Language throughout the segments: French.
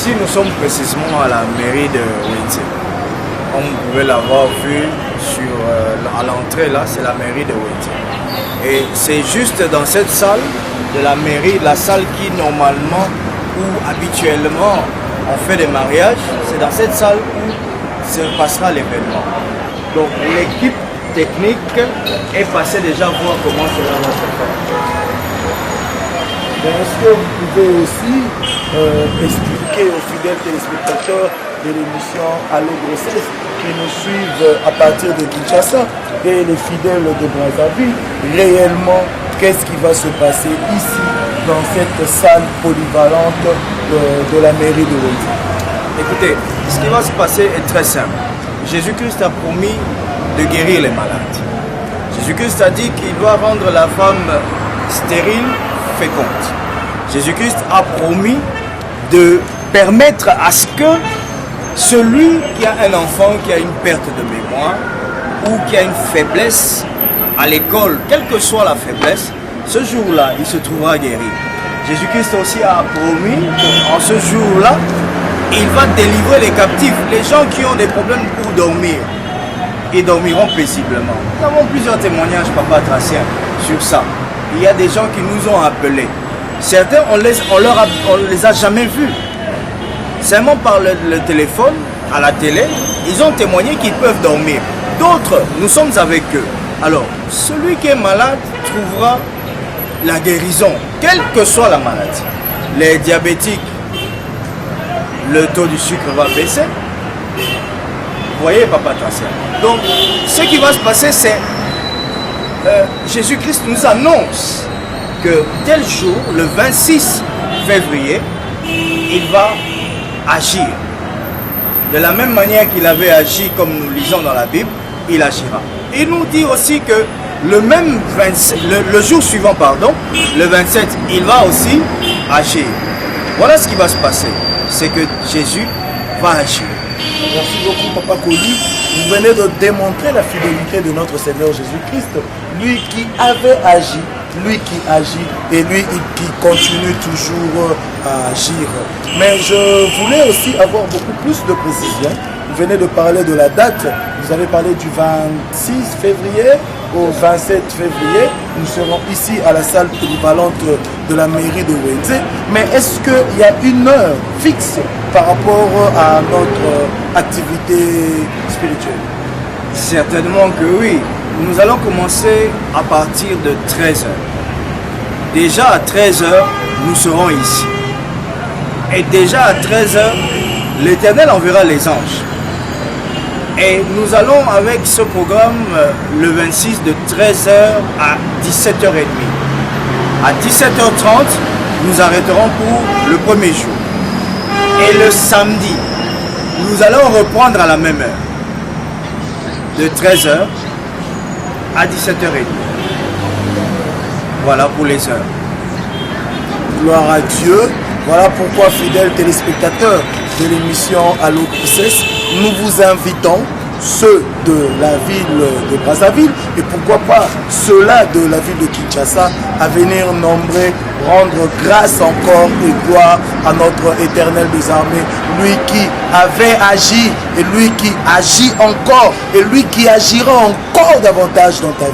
Ici, nous sommes précisément à la mairie de Wenze. Comme vous pouvez l'avoir vu à l'entrée, là, c'est la mairie de Wenze. Et c'est juste dans cette salle de la mairie, la salle qui normalement ou habituellement on fait des mariages, c'est dans cette salle où se passera l'événement. Donc l'équipe technique est passée déjà voir comment cela va se faire. Est-ce que vous pouvez aussi expliquer aux fidèles téléspectateurs de l'émission Allo Grossesse qui nous suivent à partir de Kinshasa et les fidèles de Brazzaville, réellement qu'est-ce qui va se passer ici dans cette salle polyvalente de la mairie de Wenze? Écoutez, ce qui va se passer est très simple. Jésus-Christ a promis de guérir les malades. Jésus-Christ a dit qu'il doit rendre la femme stérile féconde. Jésus-Christ a promis de permettre à ce que celui qui a un enfant qui a une perte de mémoire ou qui a une faiblesse à l'école, quelle que soit la faiblesse, ce jour-là, il se trouvera guéri. Jésus-Christ aussi a promis qu'en ce jour-là, il va délivrer les captifs, les gens qui ont des problèmes pour dormir. Ils dormiront paisiblement. Nous avons plusieurs témoignages, Papa Tracien, sur ça. Il y a des gens qui nous ont appelés. Certains, on les a jamais vus. Seulement par le téléphone, à la télé, ils ont témoigné qu'ils peuvent dormir. D'autres, nous sommes avec eux. Alors, celui qui est malade trouvera la guérison, quelle que soit la maladie. Les diabétiques, le taux du sucre va baisser. Vous voyez, Papa Tracien. Donc, ce qui va se passer, c'est Jésus-Christ nous annonce que tel jour, le 26 février, il va agir. De la même manière qu'il avait agi, comme nous lisons dans la Bible, il agira. Il nous dit aussi que le jour suivant, le 27, il va aussi agir. Voilà ce qui va se passer. C'est que Jésus va agir. Merci beaucoup, Papa Koli. Vous venez de démontrer la fidélité de notre Seigneur Jésus-Christ, lui qui avait agi, lui qui agit et lui qui continue toujours à agir. Mais je voulais aussi avoir beaucoup plus de précision. Vous venez de parler de la date, vous avez parlé du 26 février au 27 février. Nous serons ici à la salle polyvalente de la mairie de Wenze. Mais est-ce qu'il y a une heure fixe par rapport à notre activité spirituelle? Certainement que oui. Nous allons commencer à partir de 13h. Déjà à 13h, nous serons ici. Et déjà à 13h, l'Éternel enverra les anges. Et nous allons avec ce programme le 26 de 13h à 17h30. À 17h30, nous arrêterons pour le premier jour. Et le samedi, nous allons reprendre à la même heure. De 13h à 17h30. Voilà pour les heures. Gloire à Dieu. Voilà pourquoi, fidèles téléspectateurs de l'émission Allo Grossesse, nous vous invitons, ceux de la ville de Brazzaville et pourquoi pas ceux-là de la ville de Kinshasa, à venir nombrer, rendre grâce encore et gloire à notre éternel des armées, lui qui avait agi et lui qui agit encore et lui qui agira encore davantage dans ta vie.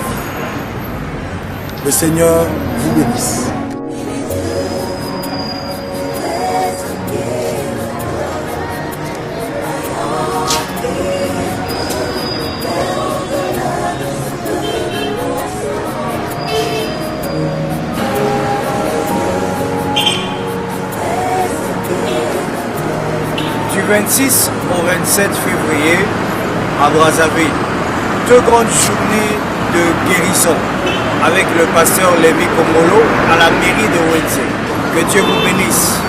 Le Seigneur vous bénisse. Du 26 au 27 février à Brazzaville, 2 grandes journées de guérison avec le pasteur Lévi Komolo à la mairie de Wenze. Que Dieu vous bénisse.